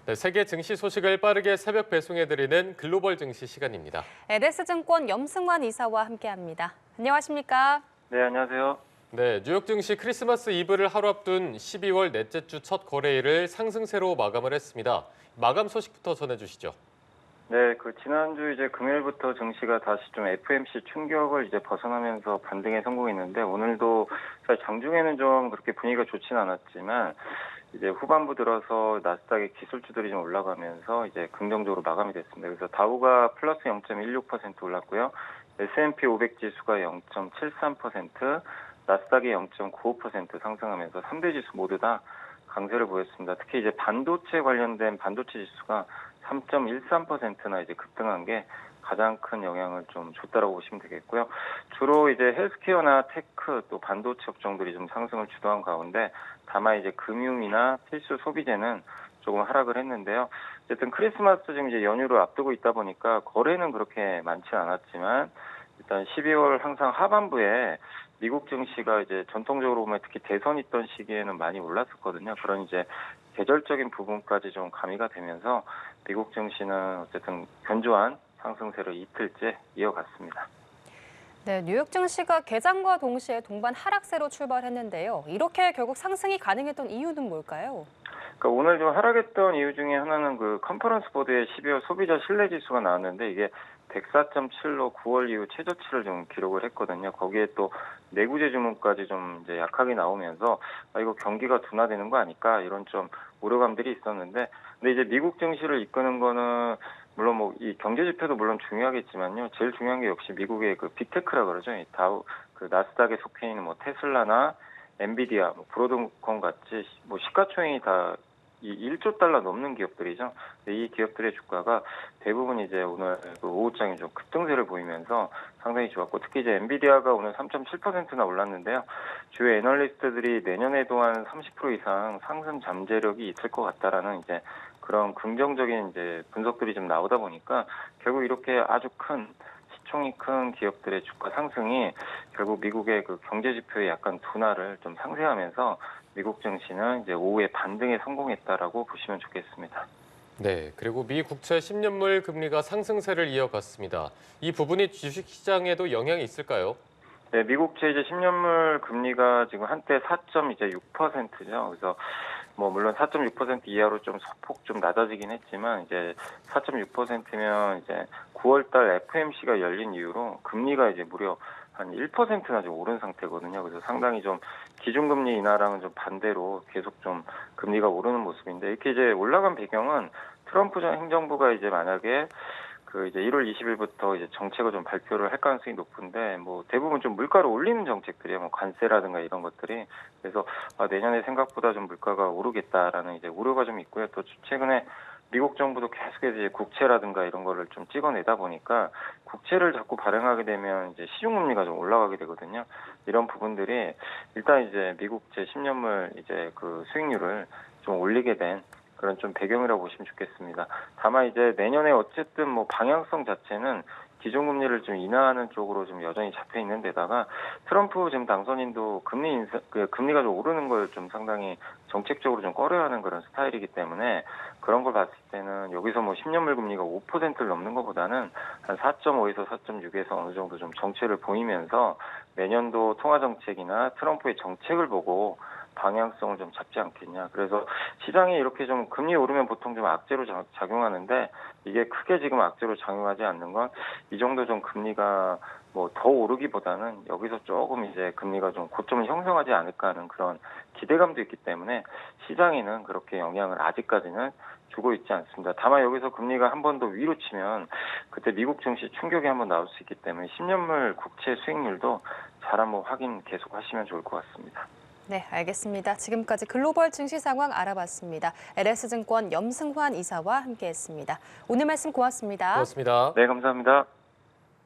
네, 세계 증시 소식을 빠르게 새벽 배송해드리는 글로벌 증시 시간입니다. LS증권 염승환 이사와 함께합니다. 안녕하십니까? 네, 안녕하세요. 네, 뉴욕 증시 크리스마스 이브를 하루 앞둔 12월 넷째 주 첫 거래일을 상승세로 마감을 했습니다. 마감 소식부터 전해주시죠. 네, 지난주 금요일부터 증시가 다시 좀 FOMC 충격을 벗어나면서 반등에 성공했는데 오늘도 사실 장중에는 좀 그렇게 분위기가 좋지는 않았지만 후반부 들어서 나스닥의 기술주들이 좀 올라가면서 긍정적으로 마감이 됐습니다. 그래서 다우가 플러스 0.16% 올랐고요. S&P 500 지수가 0.73%, 나스닥이 0.95% 상승하면서 3대 지수 모두 다 강세를 보였습니다. 특히 반도체 관련된 반도체 지수가 3.13%나 급등한 게 가장 큰 영향을 좀 줬다라고 보시면 되겠고요. 주로 헬스케어나 테크 또 반도체 업종들이 좀 상승을 주도한 가운데 다만 금융이나 필수 소비재는 조금 하락을 했는데요. 어쨌든 크리스마스 지금 연휴를 앞두고 있다 보니까 거래는 그렇게 많지는 않았지만 일단 12월 항상 하반부에 미국 증시가 전통적으로 보면 특히 대선 있던 시기에는 많이 올랐었거든요. 그런 계절적인 부분까지 좀 가미가 되면서 미국 증시는 어쨌든 견조한 상승세를 이틀째 이어갔습니다. 네, 뉴욕 증시가 개장과 동시에 동반 하락세로 출발했는데요. 이렇게 결국 상승이 가능했던 이유는 뭘까요? 그러니까 오늘 좀 하락했던 이유 중에 하나는 컨퍼런스 보드의 12월 소비자 신뢰 지수가 나왔는데 이게 104.7로 9월 이후 최저치를 좀 기록을 했거든요. 거기에 또 내구재 주문까지 좀 약하게 나오면서 이거 경기가 둔화되는 거 아닐까 이런 좀 우려감들이 있었는데 근데 미국 증시를 이끄는 거는 물론 이 경제 지표도 물론 중요하겠지만요. 제일 중요한 게 역시 미국의 빅테크라 그러죠. 나스닥에 속해 있는 테슬라나 엔비디아, 브로드컴 같이 시가총액이 다 이 1조 달러 넘는 기업들이죠. 이 기업들의 주가가 대부분 오늘 오후장에 좀 급등세를 보이면서 상당히 좋았고 특히 엔비디아가 오늘 3.7%나 올랐는데요. 주요 애널리스트들이 내년에도 한 30% 이상 상승 잠재력이 있을 것 같다라는 그런 긍정적인 분석들이 좀 나오다 보니까 결국 이렇게 아주 시총이 큰 기업들의 주가 상승이 결국 미국의 경제 지표의 약간 둔화를 좀 상쇄하면서 미국 증시는 오후에 반등에 성공했다라고 보시면 좋겠습니다. 네, 그리고 미 국채 10년물 금리가 상승세를 이어갔습니다. 이 부분이 주식시장에도 영향이 있을까요? 네, 미국채 10년물 금리가 지금 한때 4.6%죠. 그래서 물론 4.6% 이하로 좀 소폭 좀 낮아지긴 했지만 4.6%면 9월달 FOMC가 열린 이후로 금리가 무려 한 1%나 좀 오른 상태거든요. 그래서 상당히 좀 기준금리 인하랑은 좀 반대로 계속 좀 금리가 오르는 모습인데 이렇게 올라간 배경은 트럼프 전 행정부가 만약에 1월 20일부터 정책을 좀 발표를 할 가능성이 높은데 대부분 좀 물가를 올리는 정책들이에요. 관세라든가 이런 것들이. 그래서 내년에 생각보다 좀 물가가 오르겠다라는 우려가 좀 있고요. 또 최근에 미국 정부도 계속해서 국채라든가 이런 거를 좀 찍어내다 보니까 국채를 자꾸 발행하게 되면 시중금리가 좀 올라가게 되거든요. 이런 부분들이 일단 미국채 10년물 수익률을 좀 올리게 된 그런 좀 배경이라고 보시면 좋겠습니다. 다만 내년에 어쨌든 방향성 자체는 기준금리를 좀 인하하는 쪽으로 좀 여전히 잡혀 있는 데다가 트럼프 지금 당선인도 금리가 좀 오르는 걸 좀 상당히 정책적으로 좀 꺼려하는 그런 스타일이기 때문에 그런 걸 봤을 때는 여기서 10년물 금리가 5%를 넘는 것보다는 한 4.5에서 4.6에서 어느 정도 좀 정체를 보이면서 내년도 통화 정책이나 트럼프의 정책을 보고 방향성을 좀 잡지 않겠냐. 그래서 시장이 이렇게 좀 금리 오르면 보통 좀 악재로 작용하는데 이게 크게 지금 악재로 작용하지 않는 건 이 정도 좀 금리가 더 오르기보다는 여기서 조금 금리가 좀 고점을 형성하지 않을까 하는 그런 기대감도 있기 때문에 시장에는 그렇게 영향을 아직까지는 주고 있지 않습니다. 다만 여기서 금리가 한 번 더 위로 치면 그때 미국 증시 충격이 한번 나올 수 있기 때문에 10년물 국채 수익률도 잘 한번 확인 계속 하시면 좋을 것 같습니다. 네, 알겠습니다. 지금까지 글로벌 증시 상황 알아봤습니다. LS증권 염승환 이사와 함께했습니다. 오늘 말씀 고맙습니다. 고맙습니다. 네, 감사합니다.